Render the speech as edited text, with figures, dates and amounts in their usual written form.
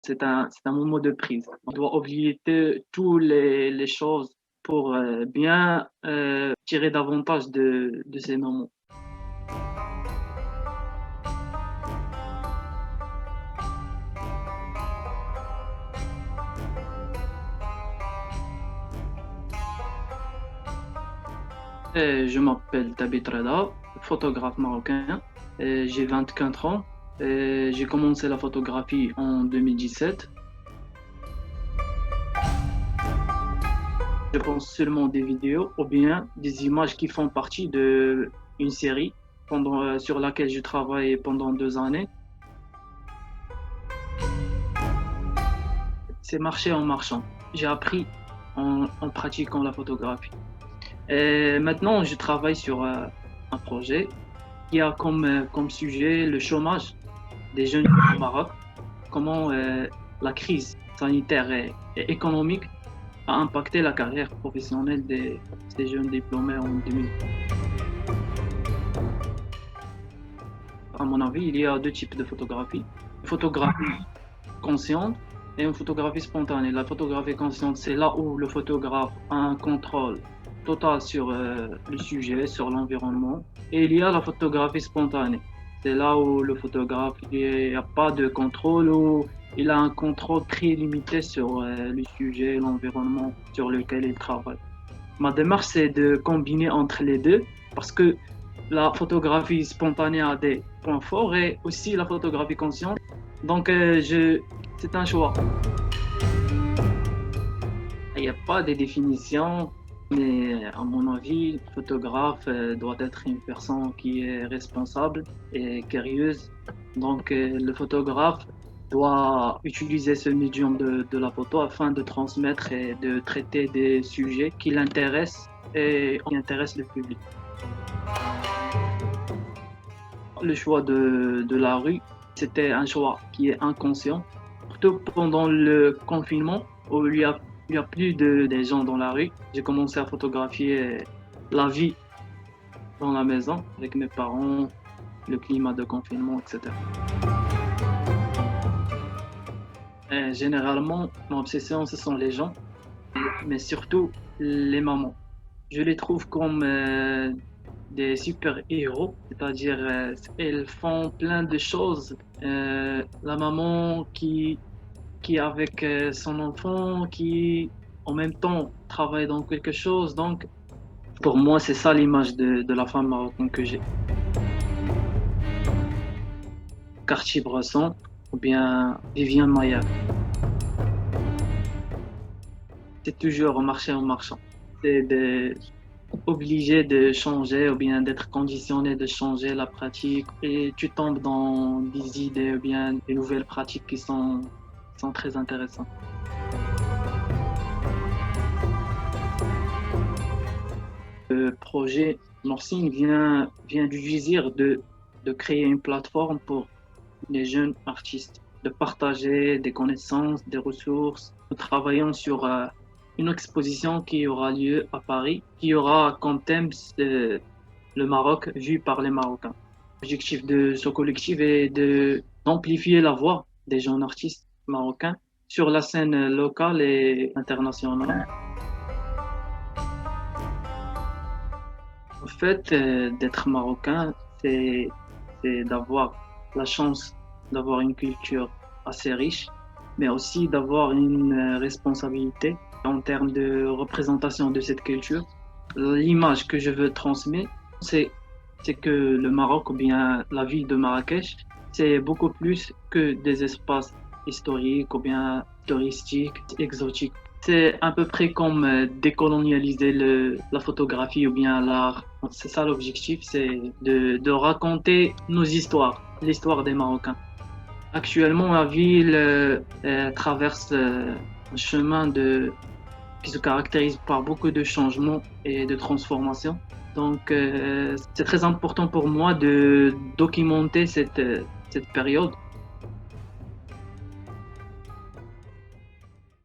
C'est un moment de prise. On doit oublier tous les choses pour bien tirer davantage de ces moments. Je m'appelle Tabit Reda, photographe marocain. J'ai 24 ans. J'ai commencé la photographie en 2017. Je pense seulement des vidéos ou bien des images qui font partie d'une série sur laquelle je travaille pendant 2 années. C'est marché en marchant. J'ai appris en pratiquant la photographie. Et maintenant, je travaille sur un projet qui a comme sujet le chômage des jeunes au Maroc, comment la crise sanitaire et économique a impacté la carrière professionnelle des jeunes diplômés en 2000. À mon avis, il y a deux types de photographie. Une photographie consciente et une photographie spontanée. La photographie consciente, c'est là où le photographe a un contrôle total sur le sujet, sur l'environnement. Et il y a la photographie spontanée. C'est là où le photographe, il n'y a pas de contrôle, où il a un contrôle très limité sur le sujet, l'environnement sur lequel il travaille. Ma démarche, c'est de combiner entre les deux, parce que la photographie spontanée a des points forts et aussi la photographie consciente. Donc, c'est un choix. Il n'y a pas de définition, mais à mon avis, le photographe doit être une personne qui est responsable et curieuse. Donc, le photographe doit utiliser ce médium de la photo afin de transmettre et de traiter des sujets qui l'intéressent et qui intéressent le public. Le choix de la rue, c'était un choix qui est inconscient, surtout pendant le confinement où il y a plus des gens dans la rue. J'ai commencé à photographier la vie dans la maison avec mes parents, le climat de confinement, etc. Et généralement, mon obsession, ce sont les gens, mais surtout les mamans. Je les trouve comme des super-héros, c'est-à-dire elles font plein de choses. La maman qui est avec son enfant, qui en même temps travaille dans quelque chose. Donc, pour moi, c'est ça l'image de la femme marocaine que j'ai. Cartier-Bresson ou bien Viviane Maier. C'est toujours marcher en marchant. Obligé de changer ou bien d'être conditionné de changer la pratique et tu tombes dans des idées ou bien des nouvelles pratiques qui sont très intéressantes. Le projet Norsing vient du désir de créer une plateforme pour les jeunes artistes, de partager des connaissances, des ressources. Nous travaillons sur une exposition qui aura lieu à Paris, qui aura comme thème le Maroc vu par les Marocains. L'objectif de ce collectif est d'amplifier la voix des jeunes artistes marocains sur la scène locale et internationale. Le fait d'être marocain, c'est d'avoir la chance d'avoir une culture assez riche, mais aussi d'avoir une responsabilité en termes de représentation de cette culture. L'image que je veux transmettre, c'est que le Maroc ou bien la ville de Marrakech, c'est beaucoup plus que des espaces historiques ou bien touristiques, exotiques. C'est à peu près comme décolonialiser la photographie ou bien l'art. C'est ça l'objectif, c'est de raconter nos histoires, l'histoire des Marocains. Actuellement, la ville traverse un chemin qui se caractérise par beaucoup de changements et de transformations. Donc, c'est très important pour moi de documenter cette période